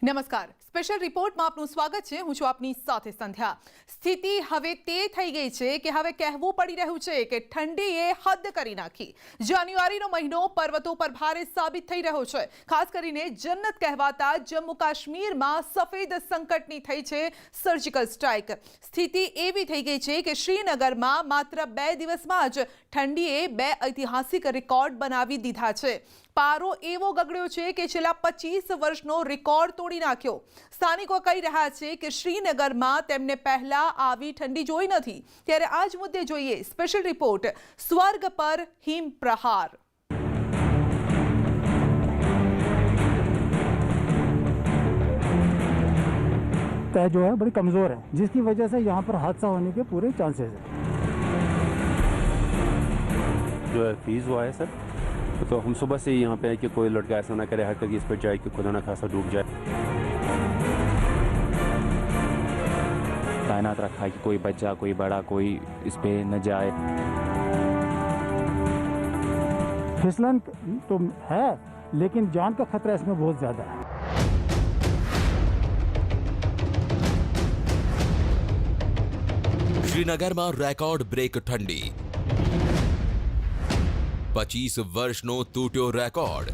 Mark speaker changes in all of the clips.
Speaker 1: નમસ્કાર, સ્પેશિયલ રિપોર્ટમાં આપનું સ્વાગત છે। હું છું આપની સાથે સંધ્યા। સ્થિતિ હવે તે થઈ ગઈ છે કે હવે કહેવું પડી રહ્યું છે કે ઠંડીએ હદ કરી નાખી। જાન્યુઆરીનો મહિનો પર્વતો પર ભારે સાબિત થઈ રહ્યો છે। ખાસ કરીને જન્નત કહેવાતા જમ્મુ કાશ્મીરમાં સફેદ સંકટની થઈ છે સર્જિકલ સ્ટ્રાઇક। સ્થિતિ એવી થઈ ગઈ છે કે શ્રીનગરમાં માત્ર 2 દિવસમાં જ ઠંડીએ 2 ઐતિહાસિક રેકોર્ડ બનાવી દીધા છે। પારો એવો ગગડ્યો છે કે છેલ્લા 25 વર્ષનો રેકોર્ડ તોડી નાખ્યો। સ્થાનિકો કહી રહ્યા છે કે શ્રીનગરમાં તેમને પહેલા આવી ઠંડી જોઈ નથી। ત્યારે આ જ મુદ્દે જોઈએ સ્પેશિયલ રિપોર્ટ સ્વર્ગ પર હિમ પ્રહાર।
Speaker 2: तय जो है बड़ी कमज़ोर है, जिसकी वजह से यहाँ पर हादसा होने के पूरे चांसेस हैं।
Speaker 3: जो है फीस हुआ है सर, तो हम सुबह से यहाँ पे है कि कोई लड़का ऐसा ना करे हरकत इस पर जाए कि खुदा ना खासा डूब जाए।
Speaker 4: तैनात रखा है कि कोई बच्चा कोई बड़ा कोई इस पे न जाए।
Speaker 2: फिसलन तो है लेकिन जान का खतरा इसमें बहुत ज़्यादा है।
Speaker 5: श्रीनगर में रेकॉर्ड ब्रेक ठंडी। 25 वर्षनो तूट्यो रेकॉर्ड।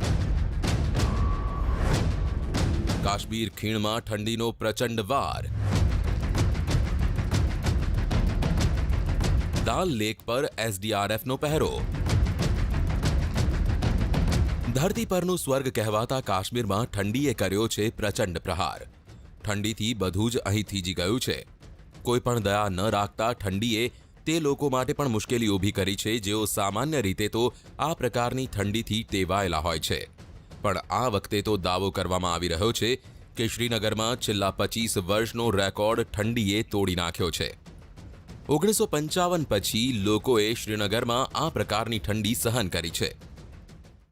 Speaker 5: काश्मीर खीण में ठंडीनो प्रचंड वार। दाल लेक पर एसडीआरएफ नो पहरो। धरती परनु स्वर्ग कहवाता काश्मीर में ठंडीए कर्यो छे प्रचंड प्रहार। ठंडी थी बधुं ज अहीं थीजी गयुं छे। कोई पण दया न राखता ठंडीए ते लोको माटे पण मुश्केली ऊभी करी छे जेओ सामान्य रीते तो आ प्रकारनी ठंडीथी टेवायेला होय छे। पण आ वखते तो दावो करवामां आवी रह्यो छे के श्रीनगरमां छेल्ला 25 वर्षनो रेकॉर्ड ठंडीए तोड़ी नाख्यो छे। 1955 पछी लोकोए श्रीनगरमां आ प्रकारनी ठंडी सहन करी छे।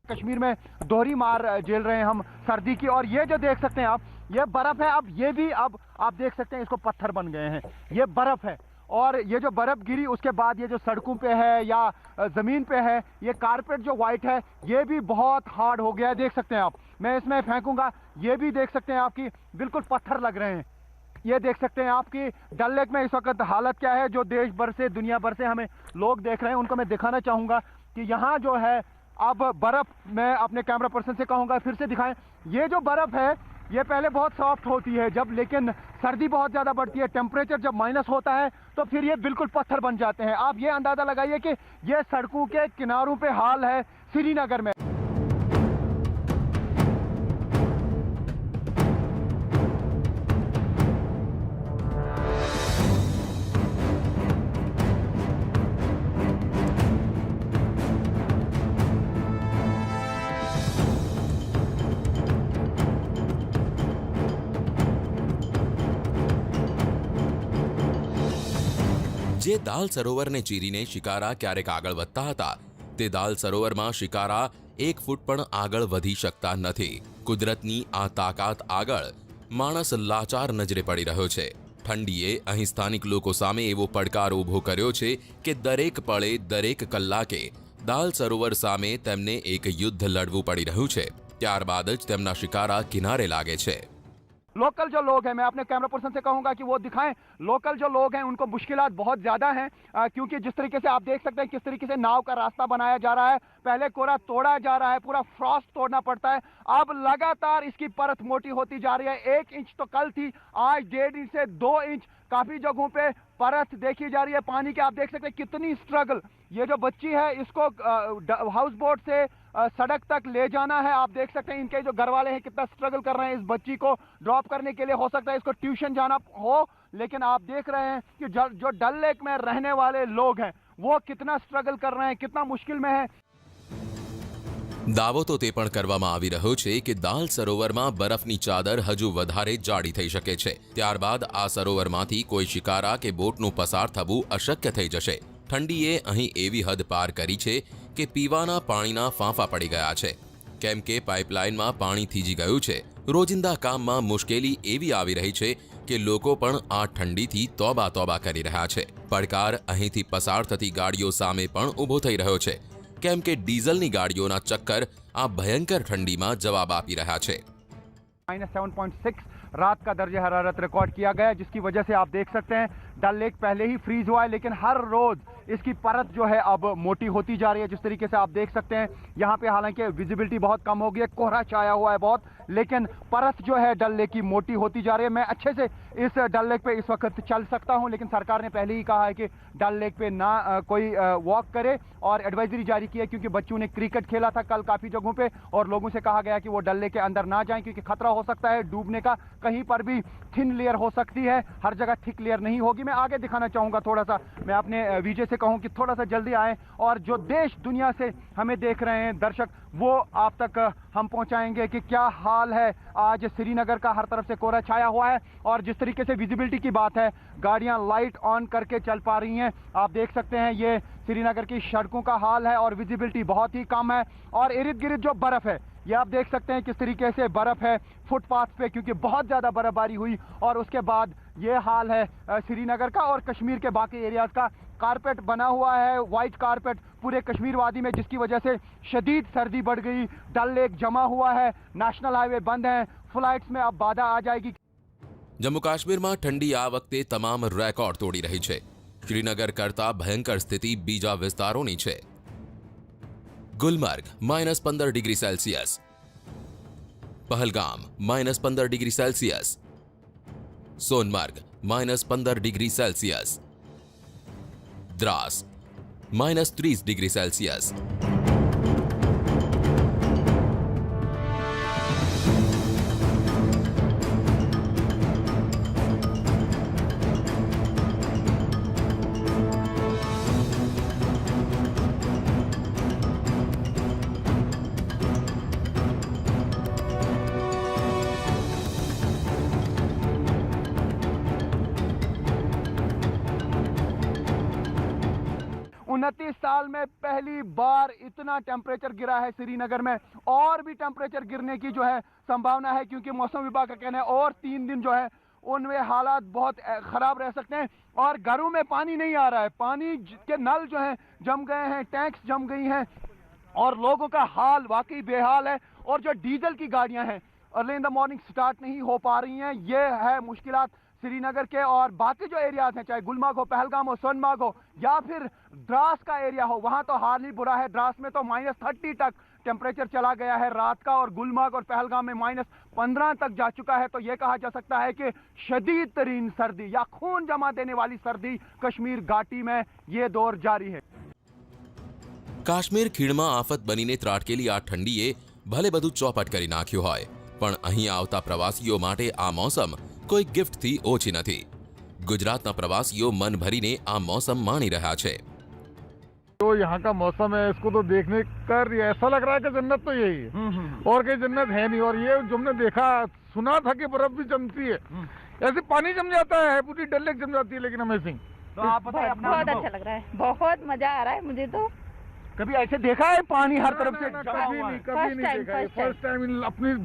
Speaker 6: कश्मीर में दोहरी मार झेल रहे हैं हम सर्दी की, और ये जो देख सकते हैं आप, ये बर्फ है। अब ये भी अब आप देख सकते हैं इसको पत्थर बन गए हैं, ये बर्फ है। और ये जो बर्फ गिरी उसके बाद ये जो सड़कों पे है या ज़मीन पे है, ये कारपेट जो वाइट है ये भी बहुत हार्ड हो गया है। देख सकते हैं आप, मैं इसमें फेंकूंगा, ये भी देख सकते हैं आपकी बिल्कुल पत्थर लग रहे हैं। ये देख सकते हैं आपकी डल लेक में इस वक्त हालत क्या है। जो देश भर से दुनिया भर से हमें लोग देख रहे हैं उनको मैं दिखाना चाहूँगा कि यहाँ जो है अब बर्फ, मैं अपने कैमरा पर्सन से कहूँगा फिर से दिखाएं। ये जो बर्फ है ये पहले बहुत सॉफ्ट होती है जब, लेकिन सर्दी बहुत ज़्यादा बढ़ती है, टेम्परेचर जब माइनस होता है तो फिर ये बिल्कुल पत्थर बन जाते हैं। आप ये अंदाज़ा लगाइए कि ये सड़कों के किनारों पे हाल है श्रीनगर में।
Speaker 5: जे दाल सरोवर ने चीरीने शिकारा क्यारेक आगळ वधता हता ते दाल सरोवर में शिकारा 1 फूट पण आगळ वधी शकता नथी। कुदरतनी आ ताकात आगळ माणस लाचार नजरे पड़ी रह्यो छे। ठंडीए अहीं स्थानिक लोको सामे एवो પડકાર ઊભો कर्यो छे के दरेक पळे दरेक कलाके दाल सरोवर सामे तेमने एक युद्ध लड़वू पड़ी रह्યું छे। त्यारबाद ज तेमना शिकारा किनारे लागे छे।
Speaker 6: लोकल जो लोग हैं, मैं अपने कैमरा पर्सन से कहूंगा कि वो दिखाएं। लोकल जो लोग हैं उनको मुश्किलात बहुत ज़्यादा हैं, क्योंकि जिस तरीके से आप देख सकते हैं किस तरीके से नाव का रास्ता बनाया जा रहा है। पहले कोरा तोड़ा जा रहा है, पूरा फ्रॉस्ट तोड़ना पड़ता है। अब लगातार इसकी परत मोटी होती जा रही है। 1 इंच तो कल थी, आज 1.5 इंच से 2 इंच काफ़ी जगहों पे परत देखी जा रही है पानी के। आप देख सकते हैं कितनी स्ट्रगल। ये जो बच्ची है इसको हाउस बोट से सड़क तक ले जाना है। आप देख सकते हैं इनके जो घर वाले हैं कितना स्ट्रगल कर रहे हैं इस बच्ची को ड्रॉप करने के लिए। हो सकता है इसको ट्यूशन जाना हो, लेकिन आप देख रहे हैं कि जो डल लेक में रहने वाले लोग हैं वो कितना स्ट्रगल कर रहे हैं, कितना मुश्किल में है।
Speaker 5: दावो तो ते पण करवामां आवी रह्यो छे के दाल सरोवरमां बरफनी चादर हजू वधारे जाडी थई शके छे। त्यारबाद आ सरोवरमांथी कोई शिकारा के बोटनुं पसार थवुं अशक्य थई जशे। ठंडीए अहीं एवी हद पार करी छे के पीवाना पाणीना फांफा पड़ी गया छे, केम के पाइपलाइनमां पाणी थीजी गयुं छे। रोजिंदा काममां मुश्केली एवी आवी रही छे के लोको पण आ ठंडीथी तोबा तोबा करी रह्या छे। પડકાર અહીંથી પસાર થતી ગાડીઓ સામે પણ ઊભો થઈ રહ્યો છે, કેમ કે ડીઝલની ગાડીઓના ચક્કર આ ભયંકર ઠંડીમાં જવાબ આપી રહ્યા છે।
Speaker 6: -7.6 रात का दर्जे हरारत रिकॉर्ड किया गया, जिसकी वजह से आप देख सकते हैं डल लेक पहले ही फ्रीज हुआ है, लेकिन हर रोज इसकी परत जो है अब मोटी होती जा रही है। जिस तरीके से आप देख सकते हैं यहाँ पे हालांकि विजिबिलिटी बहुत कम हो गई है, कोहरा छाया हुआ है बहुत, लेकिन परत जो है डल लेक की मोटी होती जा रही है। मैं अच्छे से इस डल लेक पे इस वक्त चल सकता हूँ, लेकिन सरकार ने पहले ही कहा है कि डल लेक पे ना कोई वॉक करे और एडवाइजरी जारी की है, क्योंकि बच्चों ने क्रिकेट खेला था कल काफ़ी जगहों पे और लोगों से कहा गया कि वो डल लेक के अंदर ना जाएं, क्योंकि खतरा हो सकता है डूबने का, कहीं पर भी थिन लेयर हो सकती है, हर जगह थिक लेयर नहीं होगी। मैं आगे दिखाना चाहूँगा थोड़ा सा, मैं अपने विजय से कहूँ कि थोड़ा सा जल्दी आएँ और जो देश दुनिया से हमें देख रहे हैं दर्शक, वो आप तक हम पहुंचाएंगे कि क्या हाल है आज श्रीनगर का। हर तरफ से कोहरा छाया हुआ है और जिस तरीके से विजिबिलिटी की बात है, गाड़ियां लाइट ऑन करके चल पा रही हैं। आप देख सकते हैं ये श्रीनगर की सड़कों का हाल है और विजिबिलिटी बहुत ही कम है और इर्द गिर्द जो बर्फ है ये आप देख सकते हैं किस तरीके से बर्फ है फुटपाथ पे, क्योंकि बहुत ज़्यादा बर्फबारी हुई और उसके बाद ये हाल है श्रीनगर का और कश्मीर के बाकी एरियाज़ का। कारपेट बना हुआ है, वाइट कारपेट पूरे कश्मीर वादी में, जिसकी वजह से शदीद सर्दी बढ़ गई। डल लेक जमा हुआ है, नेशनल हाईवे बंद है, फ्लाइट्स में अब बाधा आ जाएगी।
Speaker 5: જમ્મુ કાશ્મીરમાં ઠંડી આ વખતે તમામ રેકોર્ડ તોડી રહી છે. શ્રીનગર કરતા ભયંકર સ્થિતિ બીજા વિસ્તારોની છે. Gulmarg -15 degree Celsius, Pahalgam -15 degree Celsius, Sonamarg -15 degree Celsius, Dras -30 degree Celsius.
Speaker 6: साल में पहली बार इतना टेम्परेचर गिरा है श्रीनगर में और भी टेम्परेचर गिरने की जो है संभावना है, क्योंकि मौसम विभाग का कहना है और 3 दिन जो है उनमें हालात बहुत खराब रह सकते हैं और घरों में पानी नहीं आ रहा है, पानी के नल जो है जम गए हैं, टैंक्स जम गई हैं और लोगों का हाल वाकई बेहाल है। और जो डीजल की गाड़ियां हैं early in the morning start नहीं हो पा रही हैं, ये है मुश्किलात श्रीनगर के। और बाकी जो एरियाज हैं, चाहे गुलमर्ग हो, पहलगाम हो, सोनमर्ग हो या फिर द्रास का एरिया हो, वहां तो हाल ही बुरा है। द्रास में तो -30 तक टेम्परेचर चला गया है रात का और गुलमर्ग और पहलगाम में -15 तक जा चुका है। तो यह कहा जा सकता है कि शदीद तरीन सर्दी या खून जमा देने वाली सर्दी कश्मीर घाटी में ये दौर जारी है।
Speaker 5: કાશ્મીર ખીણમાં આફત બનીને ત્રાટકેલી આ ઠંડીએ ભલે બધું ચોપટ કરી નાખ્યું હોય, પણ અહીં આવતા પ્રવાસીઓ માટે આ મોસમ કોઈ ગિફ્ટથી ઓછી નથી. ગુજરાતના પ્રવાસીઓ મન ભરીને આ મોસમ માણી રહ્યા છે.
Speaker 7: तो यहाँ का मौसम है, इसको तो देखने कर ऐसा लग रहा है कि जन्नत तो यही है और कहीं जन्नत है नहीं। और ये जो हमने देखा सुना था कि बर्फ भी जमती है, ऐसे पानी जम जाता है, पूरी डल लेक जम जाती है। लेकिन अमेजिंग,
Speaker 6: तो आप बताएं अपना
Speaker 8: बहुत अच्छा लग रहा है, बहुत मजा आ रहा है मुझे। तो
Speaker 6: कभी ऐसे देखा है पानी हर तरफ से जमा
Speaker 7: कभी
Speaker 6: हुआ
Speaker 7: नहीं,
Speaker 6: है?
Speaker 7: कभी नहीं देखा है। फर्स्ट टाइम अपने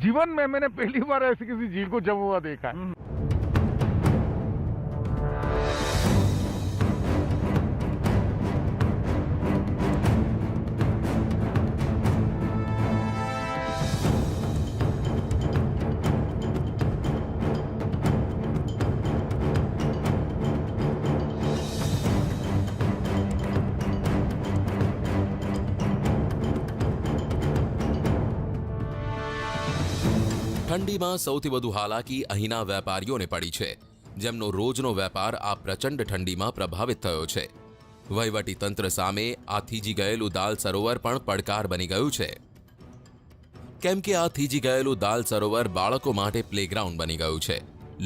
Speaker 7: जीवन में मैंने पहली बार ऐसी किसी झील को जमा हुआ देखा है।
Speaker 5: ઠંડીમાં સૌથી વધુ હાલાકી અહીંના વેપારીઓને પડી છે, જેમનો રોજનો વેપાર આ પ્રચંડ ઠંડીમાં પ્રભાવિત થયો છે. વહીવટી તંત્ર સામે આ થીજી ગયેલું દાલ સરોવર પણ પડકાર બની ગયું છે, કેમ કે આ થીજી ગયેલું દાલ સરોવર બાળકો માટે પ્લેગ્રાઉન્ડ બની ગયું છે.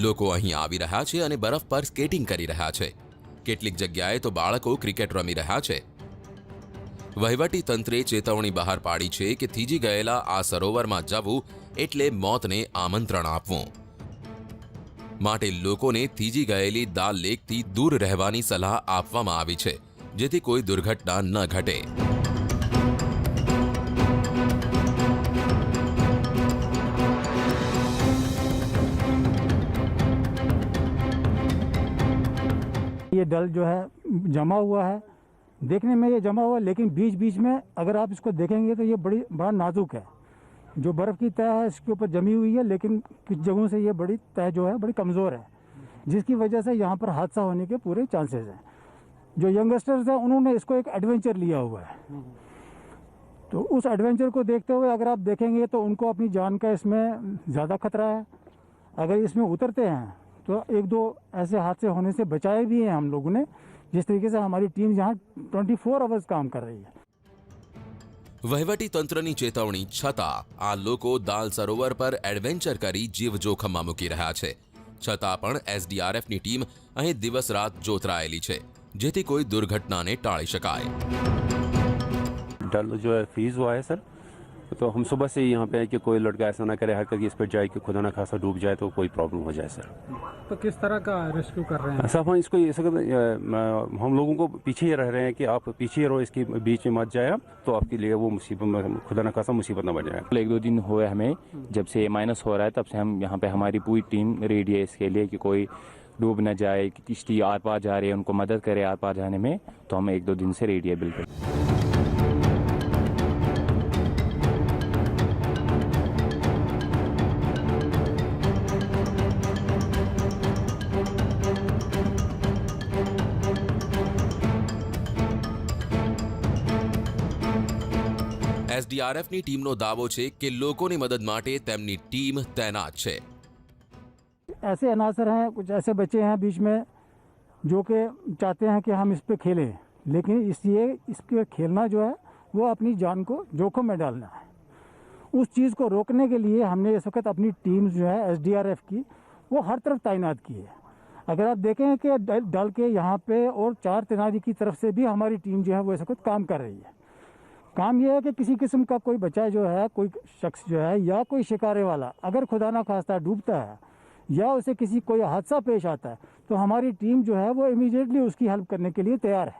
Speaker 5: લોકો અહીં આવી રહ્યા છે અને બરફ પર સ્કેટિંગ કરી રહ્યા છે. કેટલીક જગ્યાએ તો બાળકો ક્રિકેટ રમી રહ્યા છે. વહીવટી તંત્રે ચેતવણી બહાર પાડી છે કે થીજી ગયેલા આ સરોવરમાં જવું એટલે મોતને આમંત્રણ આપવું. માટે લોકોને થીજી ગયેલી દાલ લેકથી દૂર રહેવાની સલાહ આપવામાં આવી છે, જેથી કોઈ દુર્ઘટના ન ઘટે.
Speaker 2: ये डल जो है जमा हुआ है, देखने में ये जमा हुआ है, लेकिन बीच बीच में अगर आप इसको देखेंगे तो ये बड़ा नाजुक है। जो बर्फ़ की तह है इसके ऊपर जमी हुई है, लेकिन कुछ जगहों से ये बड़ी तह जो है बड़ी कमज़ोर है, जिसकी वजह से यहाँ पर हादसा होने के पूरे चांसेस हैं। जो यंगस्टर्स हैं उन्होंने इसको एक एडवेंचर लिया हुआ है, तो उस एडवेंचर को देखते हुए अगर आप देखेंगे तो उनको अपनी जान का इसमें ज़्यादा खतरा है। अगर इसमें उतरते हैं तो एक दो ऐसे हादसे होने से बचाए भी हैं हम लोगों ने, जिस तरीके से हमारी टीम यहाँ 24 आवर्स काम कर रही है।
Speaker 5: વહીવટી તંત્રની ચેતવણી છતાં આ લોકો દાલ સરોવર પર એડવેન્ચર કરી જીવ જોખમમાં મૂકી રહ્યા છે। છતાં પણ એસડીઆરએફની ટીમ અહીં દિવસ રાત જોતરાયેલી છે, જેથી કોઈ દુર્ઘટનાને ટાળી શકાય।
Speaker 3: डल जो है फ्रीज हुआ है सर, तो हम सुबह से ही यहाँ पे है कि कोई लड़का ऐसा ना करे हरकत कि इस पर जाए कि खुदा ना खासा डूब जाए तो कोई प्रॉब्लम हो जाए सर।
Speaker 2: तो किस तरह का रेस्क्यू कर रहे हैं?
Speaker 3: सर हम इसको हम लोगों को पीछे ही रह रहे हैं कि आप पीछे ही रहो, इसके बीच में मत जाए आप, तो आपके लिए वो मुसीबत खुदा ना खासा मुसीबत ना बन जाए।
Speaker 4: एक दो दिन हुए हमें, जब से माइनस हो रहा है तब से हम यहाँ पे हमारी पूरी टीम रेडी है इसके लिए कि कोई डूब न जाए, कि किश्ती आर पार जा रही है उनको मदद करे आर पार जाने में, तो हम एक दो दिन से रेडी है बिल्कुल।
Speaker 5: એસડીઆરએફની ટીમનો દાવો છે કે લોકોની મદદ માટે તેમની ટીમ તૈનાત છે।
Speaker 2: ऐसे अनासर हैं, कुछ ऐसे बच्चे हैं बीच में जो कि चाहते हैं कि हम इस पे खेलें, लेकिन इसलिए इसके खेलना जो है वो अपनी जान को जोखिम में डालना है। उस चीज़ को रोकने के लिए हमने इस वक्त अपनी टीम जो है एसडीआरएफ की वो हर तरफ तैनात की है। अगर आप देखें कि डल के यहाँ पे और 4 तैनाती की तरफ से भी हमारी टीम जो है वो इस वक्त काम कर रही है। काम यह है कि किसी किस्म का कोई बच्चा जो है, कोई शख्स जो है या कोई शिकारे वाला अगर खुदा ना खास्ता डूबता है या उसे किसी कोई हादसा पेश आता है, तो हमारी टीम जो है वो इमीडिएटली उसकी हेल्प करने के लिए तैयार है।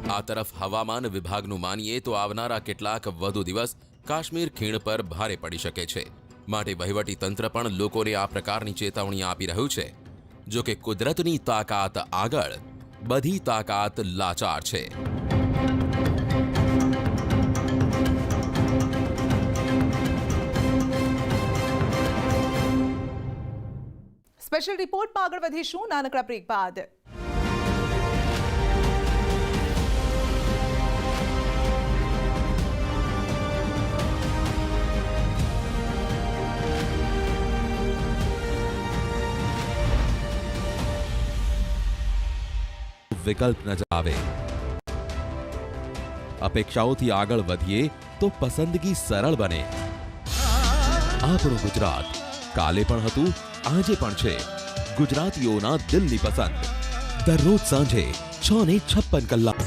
Speaker 5: આ તરફ હવામાન વિભાગનું માનીએ તો આવનારા કેટલાક વધુ દિવસ કાશ્મીર ખીણ પર ભારે પડી શકે છે, માટે વહીવટી તંત્ર પણ લોકોને આ પ્રકારની ચેતવણી આપી રહ્યું છે। જો કે કુદરતની તાકાત આગળ બધી તાકાત લાચાર છે।
Speaker 1: સ્પેશિયલ રિપોર્ટમાં આગળ વધીશું નાનકડા બ્રેક બાદ।
Speaker 5: વિકલ્પ નજર આવે, અપેક્ષાઓથી આગળ વધીએ તો પસંદગી સરળ બને। આપણું ગુજરાત કાલે પણ હતું, આજે પણ છે। ગુજરાતીઓના દિલની પસંદ દરરોજ સાંજે 6:56 કલાક।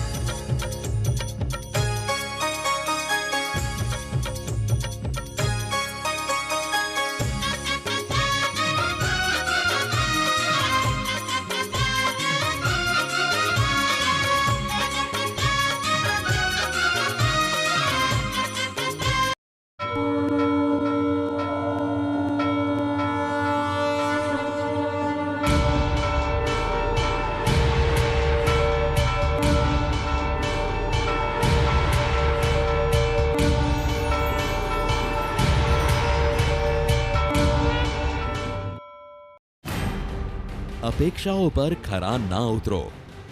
Speaker 5: અપેક્ષાઓ પર ખરા ના ઉતરો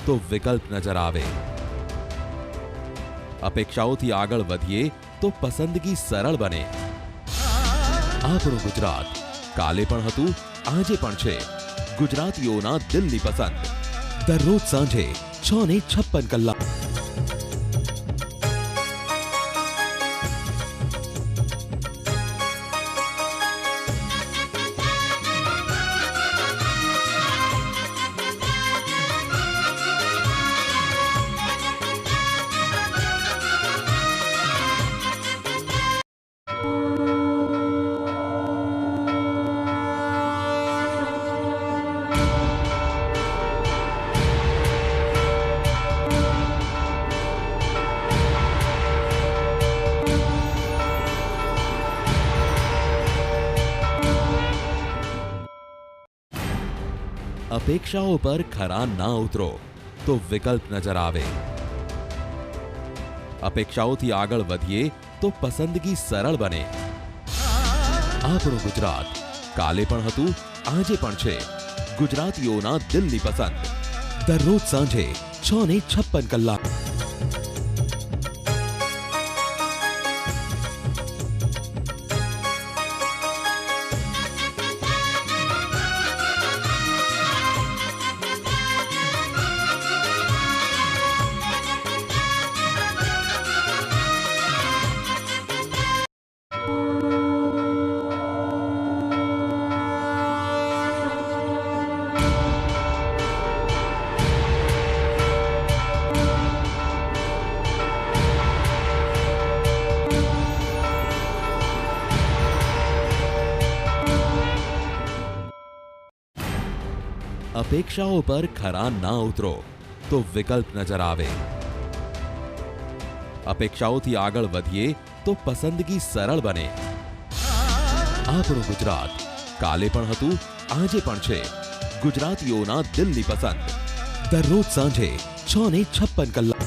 Speaker 5: તો વિકલ્પ નજર આવે, અપેક્ષાઓથી આગળ વધીએ તો પસંદગી સરળ બને। આપણું ગુજરાત કાલે પણ હતું, આજે પણ છે। ગુજરાતીઓના દિલની પસંદ દરરોજ સાંજે 6:56 કલાક।
Speaker 9: अपेक्षाओं पर खरा ना उतरो तो विकल्प नजर आवे। अपेक्षाओथी आगळ वधीए तो पसंदगी सरल बने। આપણું ગુજરાત કાલે પણ હતું, આજે પણ છે ગુજરાતીઓના દિલની પસંદ। દરરોજ સાંજે 6:56 કલાક। अपेक्षाओं पर खरा ना उतरो तो विकल्प नजर आवे। अपेक्षाओथी आगळ वधीए तो पसंदगी सरल बने। આપણું ગુજરાત કાલે પણ હતું, આજે પણ છે ગુજરાતીઓના દિલની પસંદ। દરરોજ સાંજે 6:56 કલાક।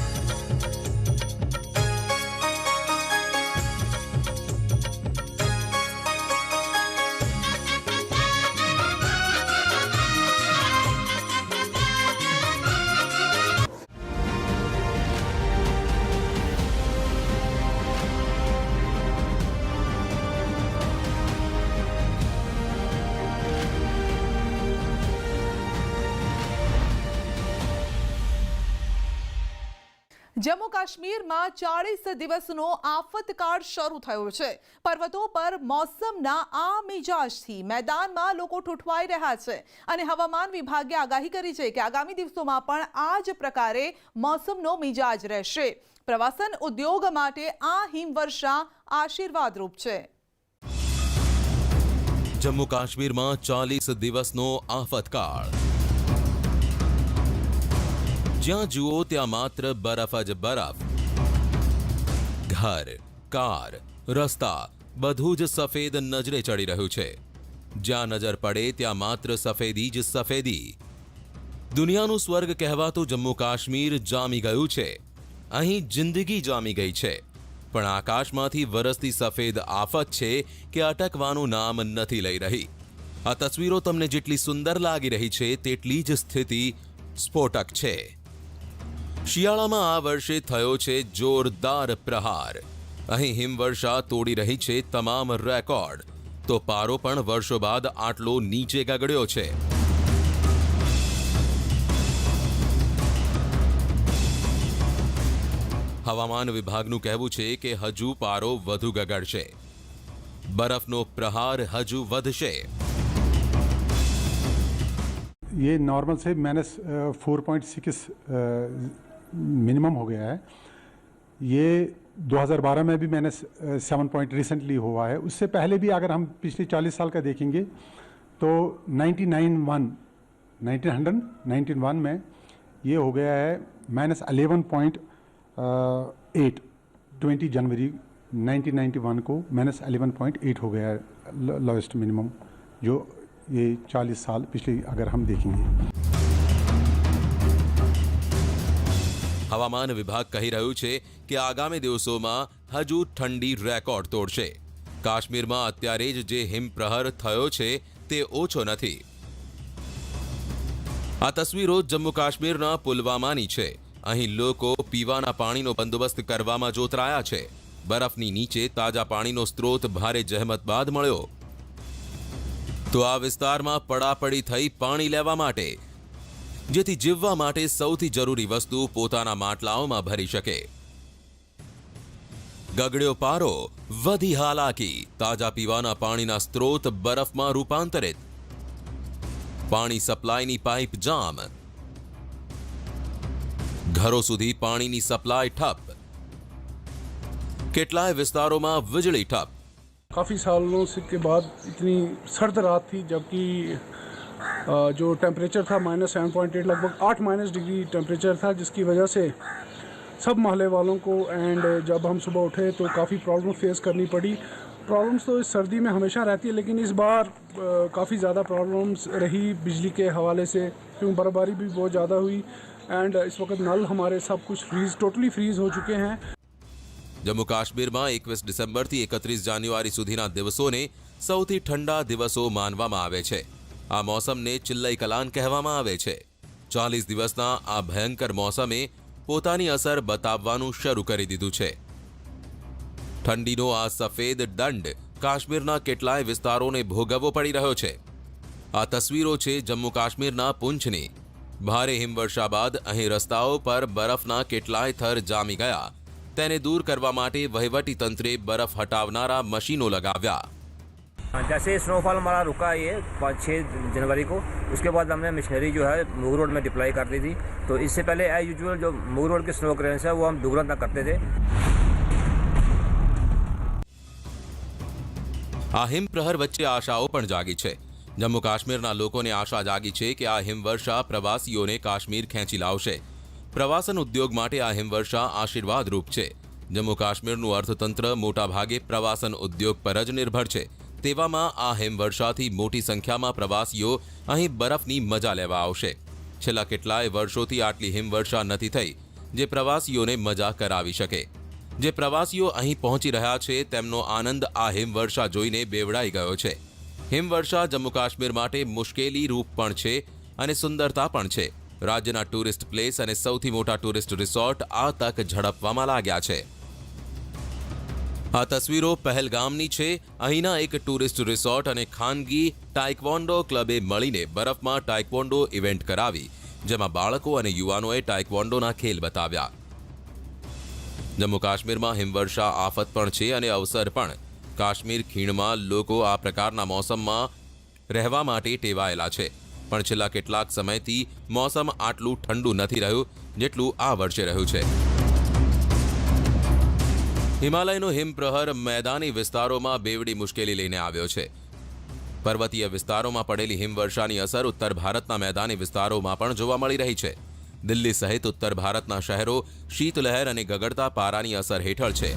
Speaker 1: જમ્મુ કાશ્મીરમાં 40 દિવસનો આફતકાળ શરૂ થયો છે। પર્વતો પર મોસમના આ મિજાજથી મેદાનમાં લોકો ઠૂઠવાઈ રહ્યા છે અને હવામાન વિભાગે આગાહી કરી છે કે આગામી દિવસોમાં પણ આ જ પ્રકારે મોસમનો મિજાજ રહેશે। પ્રવાસન ઉદ્યોગ માટે આ હિમવર્ષા આશીર્વાદરૂપ છે।
Speaker 5: જમ્મુ કાશ્મીરમાં 40 દિવસનો આફતકાળ। જ્યાં જુઓ ત્યાં માત્ર બરફ જ બરફ। ઘર, કાર, રસ્તા બધું જ સફેદ નજરે ચડી રહ્યું છે। જ્યાં નજર પડે ત્યાં માત્ર સફેદી જ સફેદી। દુનિયાનું સ્વર્ગ કહેવાતું જમ્મુ કાશ્મીર જામી ગયું છે। અહીં જિંદગી જામી ગઈ છે, પણ આકાશમાંથી વરસતી સફેદ આફત છે કે અટકવાનું નામ નથી લઈ રહી। આ તસવીરો તમને જેટલી સુંદર લાગી રહી છે તેટલી જ સ્થિતિ સ્ફોટક છે। શિયાળામાં આ વર્ષે થયો છે જોરદાર પ્રહાર। અહીં હિમવર્ષા તોડી રહી છે તમામ રેકોર્ડ, તો પારો પણ વર્ષો બાદ આટલો નીચે ગગડ્યો છે। હવામાન વિભાગનું કહેવું છે કે હજુ પારો વધુ ગગડશે। બરફનો પ્રહાર હજુ વધશે।
Speaker 2: ये नॉर्मल से -4.6 मिनिमम हो गया है। ये 2012 में भी -7 रिसेंटली हुआ है। उससे पहले भी अगर हम पिछले 40 साल का देखेंगे तो 1991 में ये हो गया है -11.8। 20 जनवरी 1991 को -11.8 हो गया है लोएस्ट मिनिमम, जो ये 40 साल पिछले अगर हम देखेंगे।
Speaker 5: હવામાન વિભાગ કહી રહ્યું છે કે આગામી દિવસોમાં હજુ ઠંડી રેકોર્ડ તોડશે। કાશ્મીરમાં અત્યારે જ જે હિમપ્રહર થયો છે તે ઓછો નથી। આ તસવીરો જમ્મુ કાશ્મીરના પુલવામાની છે। અહીં લોકો પીવાના પાણીનો બંદોબસ્ત કરવામાં જોતરાયા છે। બરફની નીચે તાજા પાણીનો સ્ત્રોત ભારે જહેમત બાદ મળ્યો, તો આ વિસ્તારમાં પડાપડી થઈ પાણી લેવા માટે, જેથી જીવવા માટે સૌથી જરૂરી વસ્તુ પોતાના માટલાઓમાં ભરી શકે। ગગડ્યો પારો, વધી હાલાકી, તાજા પીવાના પાણીના સ્ત્રોત બરફમાં રૂપાંતરિત, પાણી સપ્લાયની પાઇપ જામ, ઘરો સુધી પાણીની સપ્લાય ઠપ, કેટલાય વિસ્તારોમાં વીજળી ઠપ।
Speaker 10: काफ़ी सालों से के बाद इतनी सर्द रात थी, जबकि जो टेम्परेचर था -7.8, लगभग 8- डिग्री टेम्परेचर था, जिसकी वजह से सब मोहल्ले वालों को, एंड जब हम सुबह उठे तो काफ़ी प्रॉब्लम फेस करनी पड़ी। प्रॉब्लम्स तो इस सर्दी में हमेशा रहती है, लेकिन इस बार काफ़ी ज़्यादा प्रॉब्लम्स रही बिजली के हवाले से, क्योंकि बर्फ़बारी भी बहुत ज़्यादा हुई एंड इस वक्त नल हमारे सब कुछ टोटली फ्रीज हो चुके हैं।
Speaker 5: જમ્મુ કાશ્મીરમાં 21 ડિસેમ્બરથી 31 જાન્યુઆરી સુધીના દિવસોને સૌથી ઠંડા દિવસો માનવામાં આવે છે। આ મોસમને ચિલ્લઈ કલાન કહેવામાં આવે છે। 40 દિવસના આ ભયંકર મોસમે પોતાની અસર બતાવવાનું શરૂ કરી દીધું છે। ઠંડીનો આ સફેદ દંડ કાશ્મીરના કેટલાય વિસ્તારોને ભોગવવો પડી રહ્યો છે। આ તસવીરો છે જમ્મુ કાશ્મીરના પૂંછની। ભારે હિમવર્ષા બાદ અહીં રસ્તાઓ પર બરફના કેટલાય થર જામી ગયા। તેને દૂર કરવા માટે વહીવટી તંત્રે બરફ હટાવનારા મશીનો लगाव्या।
Speaker 11: जैसे स्नोफॉल हमारा रुका ये 5-6 जनवरी को, उसके बाद हमने मशीनरी जो है मूग रोड में डिप्लॉय कर दी थी। तो इससे पहले एज यूजुअल जो मूग रोड की स्नो क्लियरेंस है वो हम दुगना तक करते थे।
Speaker 5: આ હિમપ્રહર વચ્ચે આશાઓ પણ જાગી છે। જમ્મુ કાશ્મીરના લોકોને આશા જાગી છે કે આ હિમવર્ષા પ્રવાસીઓને કાશ્મીર ખેંચી લાવશે। પ્રવાસન ઉદ્યોગ માટે આ હિમવર્ષા આશીર્વાદરૂપ છે। જમ્મુ કાશ્મીરનું અર્થતંત્ર મોટાભાગે પ્રવાસન ઉદ્યોગ પર જ નિર્ભર છે। તેવામાં આ હિમવર્ષાથી મોટી સંખ્યામાં પ્રવાસીઓ અહીં બરફની મજા લેવા આવશે। છેલ્લા કેટલાય વર્ષોથી આટલી હિમવર્ષા નથી થઈ જે પ્રવાસીઓને મજા કરાવી શકે। જે પ્રવાસીઓ અહીં પહોંચી રહ્યા છે તેમનો આનંદ આ હિમવર્ષા જોઈને બેવડાઈ ગયો છે। હિમવર્ષા જમ્મુ કાશ્મીર માટે મુશ્કેલી રૂપ પણ છે અને સુંદરતા પણ છે। રાજ્યના ટુરિસ્ટ પ્લેસ અને સૌથી મોટા ટુરિસ્ટ રિસોર્ટ આ તક ઝડપવામાં લાગ્યા છે। આ તસવીરો પહેલગામની છે। અહીંના એક ટુરિસ્ટ રિસોર્ટ અને ખાનગી ટાઇકવોન્ડો ક્લબે મળીને બરફમાં ટાઇકવોન્ડો ઇવેન્ટ કરાવી, જેમાં બાળકો અને યુવાનોએ ટાઇકવોન્ડોના ખેલ બતાવ્યા। જમ્મુ કાશ્મીરમાં હિમવર્ષા આફત પણ છે અને અવસર પણ। કાશ્મીર ખીણમાં લોકો આ પ્રકારના મૌસમમાં રહેવા માટે ટેવાયેલા છે, પણ છેલ્લા કેટલાક સમયથી મોસમ આટલું ઠંડુ નથી રહ્યું જેટલું આ વર્ષે રહ્યું છે। હિમાલયનો હિમપ્રહર મેદાની વિસ્તારોમાં બેવડી મુશ્કેલી લઈને આવ્યો છે। પર્વતીય વિસ્તારોમાં પડેલી હિમવર્ષાની અસર ઉત્તર ભારતના મેદાની વિસ્તારોમાં પણ જોવા મળી રહી છે। દિલ્હી સહિત ઉત્તર ભારતના શહેરો શીતલહેર અને ગગડતા પારાની અસર હેઠળ છે।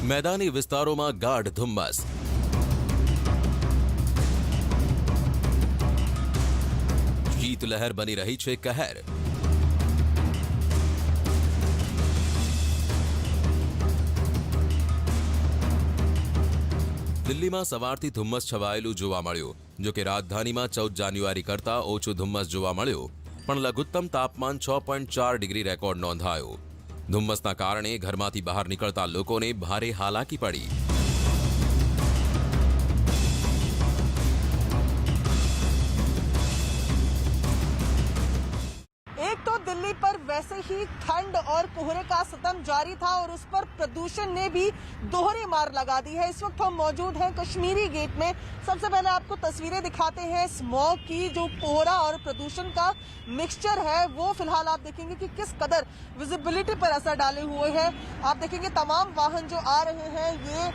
Speaker 5: मैदानी विस्तारों में गाढ़ धुम्मस। शीतलहर बनी रही छे कहर। दिल्ली में सवारथी धुम्मस छवायेलू जोवा मळ्यो। जो कि राजधानी में 14 जान्युआरी करता ओछुं धुम्मस जोवा मळ्यो, पण लघुत्तम तापमान 6.4 डिग्री रेकॉर्ड नोंधायो। ધુમ્મસના કારણે ઘરમાંથી બહાર નીકળતા લોકોને ભારે હાલાકી પડી।
Speaker 1: एक तो दिल्ली पर वैसे ही ठंड और कोहरे का सितम जारी था और उस पर प्रदूषण ने भी दोहरी मार लगा दी है। इस वक्त हम मौजूद हैं कश्मीरी गेट में। सबसे पहले आपको तस्वीरें दिखाते हैं स्मॉग की। जो कोहरा और प्रदूषण का मिक्सचर है वो फिलहाल आप देखेंगे कि किस कदर विजिबिलिटी पर असर डाले हुए हैं। आप देखेंगे तमाम वाहन जो आ रहे हैं ये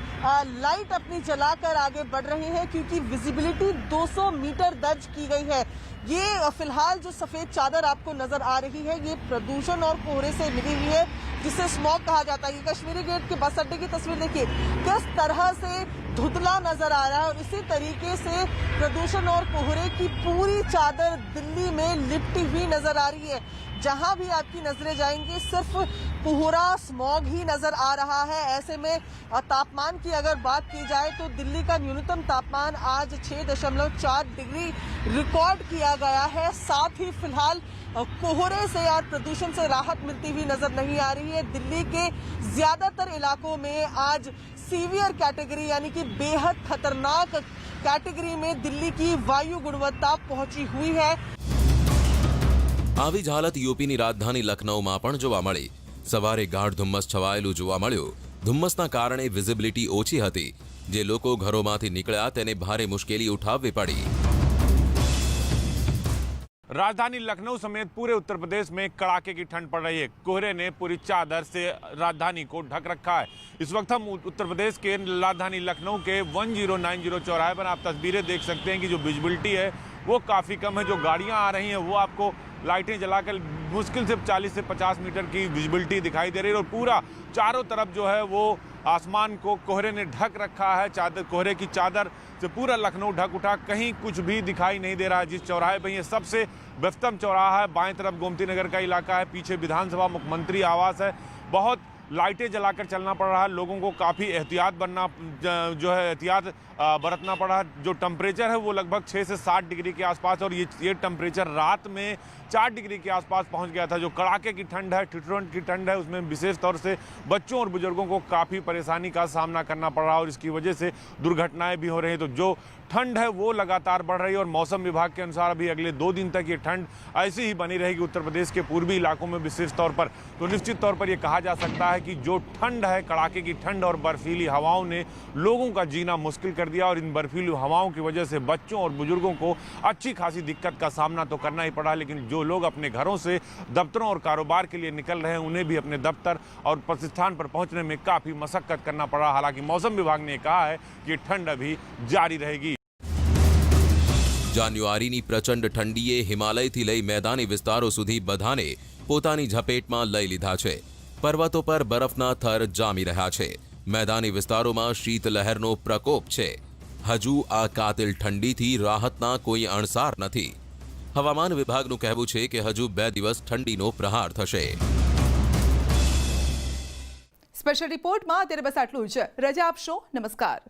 Speaker 1: लाइट अपनी जलाकर आगे बढ़ रहे हैं, क्योंकि विजिबिलिटी 200 मीटर दर्ज की गई है। ये फिलहाल जो सफेद चादर आपको नजर आ रही है ये प्रदूषण और कोहरे से मिली हुई है, जिसे स्मॉग कहा जाता है। ये कश्मीरी गेट के बस अड्डे की तस्वीर देखिए किस तरह से धुंधला नजर आ रहा है और इसी तरीके से प्रदूषण और कोहरे की पूरी चादर दिल्ली में लिपटी हुई नजर आ रही है। जहां भी आपकी नजरें जाएंगी सिर्फ कोहरा स्मॉग ही नजर आ रहा है। ऐसे में तापमान की अगर बात की जाए तो दिल्ली का न्यूनतम तापमान आज 6.4 डिग्री रिकॉर्ड किया गया है। साथ ही फिलहाल कोहरे से और प्रदूषण से राहत मिलती हुई नजर नहीं आ रही है। दिल्ली के ज्यादातर इलाकों में आज सीवियर कैटेगरी यानी कि बेहद खतरनाक कैटेगरी में दिल्ली की वायु गुणवत्ता पहुंची हुई है।
Speaker 5: આવી જ હાલત યુપીની રાજધાની લખનૌમાં પણ જોવા મળી। સવારે ગાઢ ધુમ્મસ છવાયેલું જોવા મળ્યું। ધુમ્મસના કારણે વિઝિબિલિટી ઓછી હતી, જે લોકો ઘરોમાંથી નીકળ્યા તેને ભારે મુશ્કેલી ઉઠાવવી પડી।
Speaker 12: राजधानी लखनऊ समेत पूरे उत्तर प्रदेश में कड़ाके की ठंड पड़ रही है। कोहरे ने पूरी चादर से राजधानी को ढक रखा है। इस वक्त हम उत्तर प्रदेश के राजधानी लखनऊ के 1090 चौराहे पर आप तस्वीरें देख सकते हैं कि जो विजिबिलिटी है वो काफ़ी कम है। जो गाड़ियां आ रही हैं वो आपको लाइटें जलाकर मुश्किल से 40 से 50 मीटर की विजिबिलिटी दिखाई दे रही है और पूरा चारों तरफ जो है वो आसमान को कोहरे ने ढक रखा है। चादर, कोहरे की चादर से पूरा लखनऊ ढक उठा, कहीं कुछ भी दिखाई नहीं दे रहा है। जिस चौराहे पर ये सबसे व्यस्तम चौराहा है, बाएं तरफ गोमती नगर का इलाका है, पीछे विधानसभा मुख्यमंत्री आवास है। बहुत लाइटें जलाकर चलना पड़ रहा है, लोगों को काफ़ी एहतियात बरतना पड़ा है। जो टेम्परेचर है वो लगभग 6 से 7 डिग्री के आसपास, और ये टेम्परेचर रात में 4 डिग्री के आसपास पहुंच गया था। जो कड़ाके की ठंड है, ठिठुरन की ठंड है, उसमें विशेष तौर से बच्चों और बुजुर्गों को काफ़ी परेशानी का सामना करना पड़ रहा है और इसकी वजह से दुर्घटनाएं भी हो रही हैं। तो जो ठंड है वो लगातार बढ़ रही है और मौसम विभाग के अनुसार अभी अगले 2 दिन तक ये ठंड ऐसी ही बनी रहेगी उत्तर प्रदेश के पूर्वी इलाकों में विशेष तौर पर। तो निश्चित तौर पर यह कहा जा सकता है कि जो ठंड है, कड़ाके की ठंड और बर्फीली हवाओं ने लोगों का जीना मुश्किल कर दिया और इन बर्फीली हवाओं की वजह से बच्चों और बुजुर्गों को अच्छी खासी दिक्कत का सामना तो करना ही पड़ा। लेकिन जो लोग अपने घरों से दफ्तरों और कारोबार के लिए निकल रहे हैं, उन्हें भी अपने दफ्तर और प्रतिष्ठान पर पहुंचने में काफ़ी मशक्कत करना पड़ा। हालांकि मौसम विभाग ने कहा है कि ठंड अभी जारी रहेगी।
Speaker 5: જાન્યુઆરીની પ્રચંડ ઠંડીએ હિમાલયથી લઈ મેદાની વિસ્તારો સુધી બધાને પોતાની ઝપેટમાં લઈ લીધા છે। પર્વતો પર બરફના થર જામી રહ્યા છે। મેદાની વિસ્તારોમાં શીતલહેરનો પ્રકોપ છે। હજુ આ કાતિલ ઠંડીથી રાહતના કોઈ અણસાર નથી। હવામાન વિભાગનું કહેવું છે કે હજુ 2 દિવસ ઠંડીનો પ્રહાર થશે।
Speaker 1: સ્પેશિયલ રિપોર્ટમાં અત્યારે બસ આટલું જ। રજા આપશો। નમસ્કાર।